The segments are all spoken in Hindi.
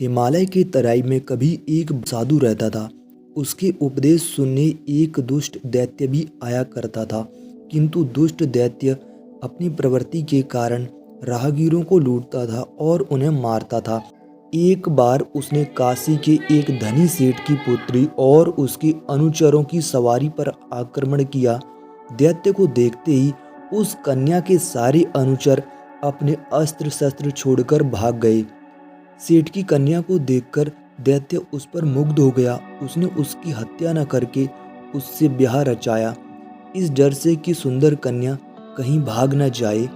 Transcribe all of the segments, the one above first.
हिमालय की तराई में कभी एक साधु रहता था। उसके उपदेश सुनने एक दुष्ट दैत्य भी आया करता था, किंतु दुष्ट दैत्य अपनी प्रवृत्ति के कारण राहगीरों को लूटता था और उन्हें मारता था। एक बार उसने काशी के एक धनी सेठ की पुत्री और उसके अनुचरों की सवारी पर आक्रमण किया। दैत्य को देखते ही उस कन्या के सारे अनुचर अपने अस्त्र शस्त्र छोड़कर भाग गए। सेठ की कन्या को देखकर दैत्य उस पर मुग्ध हो गया। उसने उसकी हत्या न करके उससे ब्याह रचाया। इस डर से कि सुंदर कन्या कहीं भाग न जाए,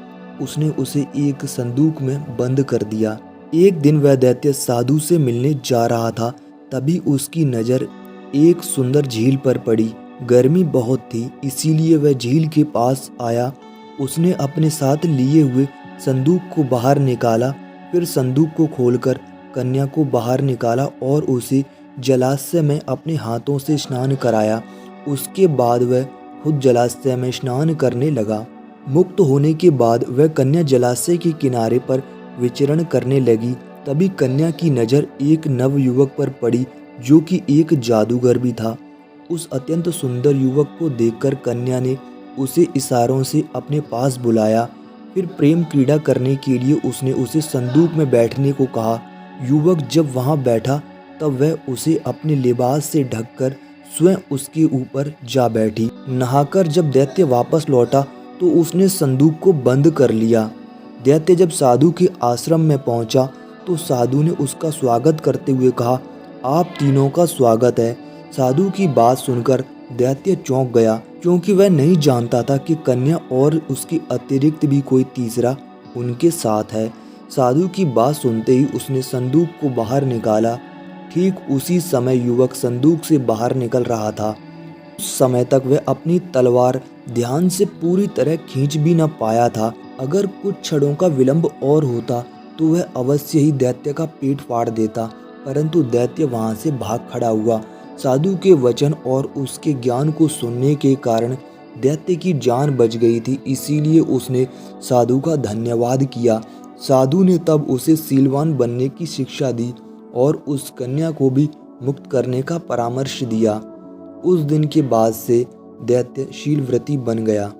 उसने उसे एक संदूक में बंद कर दिया। एक दिन वह दैत्य साधु से मिलने जा रहा था, तभी उसकी नज़र एक सुंदर झील पर पड़ी। गर्मी बहुत थी, इसीलिए वह झील के पास आया। उसने अपने साथ लिए हुए संदूक को बाहर निकाला, फिर संदूक को खोलकर कन्या को बाहर निकाला और उसे जलाशय में अपने हाथों से स्नान कराया। उसके बाद वह खुद जलाशय में स्नान करने लगा। मुक्त होने के बाद वह कन्या जलाशय के किनारे पर विचरण करने लगी। तभी कन्या की नज़र एक नवयुवक पर पड़ी, जो कि एक जादूगर भी था। उस अत्यंत सुंदर युवक को देखकर कन्या ने उसे इशारों से अपने पास बुलाया। फिर प्रेम क्रीड़ा करने के लिए उसने उसे संदूक में बैठने को कहा। युवक जब वहां बैठा तब वह उसे अपने लिबास से ढककर स्वयं उसके ऊपर जा बैठी। नहाकर जब दैत्य वापस लौटा तो उसने संदूक को बंद कर लिया। दैत्य जब साधु के आश्रम में पहुंचा तो साधु ने उसका स्वागत करते हुए कहा, आप तीनों का स्वागत है। साधु की बात सुनकर दैत्य चौंक गया, क्योंकि वह नहीं जानता था कि कन्या और उसके अतिरिक्त भी कोई तीसरा उनके साथ है। साधु की बात सुनते ही उसने संदूक को बाहर निकाला। ठीक उसी समय युवक संदूक से बाहर निकल रहा था। उस समय तक वह अपनी तलवार ध्यान से पूरी तरह खींच भी न पाया था। अगर कुछ क्षणों का विलंब और होता तो वह अवश्य ही दैत्य का पेट फाड़ देता, परंतु दैत्य वहां से भाग खड़ा हुआ। साधु के वचन और उसके ज्ञान को सुनने के कारण दैत्य की जान बच गई थी, इसीलिए उसने साधु का धन्यवाद किया। साधु ने तब उसे शीलवान बनने की शिक्षा दी और उस कन्या को भी मुक्त करने का परामर्श दिया। उस दिन के बाद से दैत्य शीलव्रती बन गया।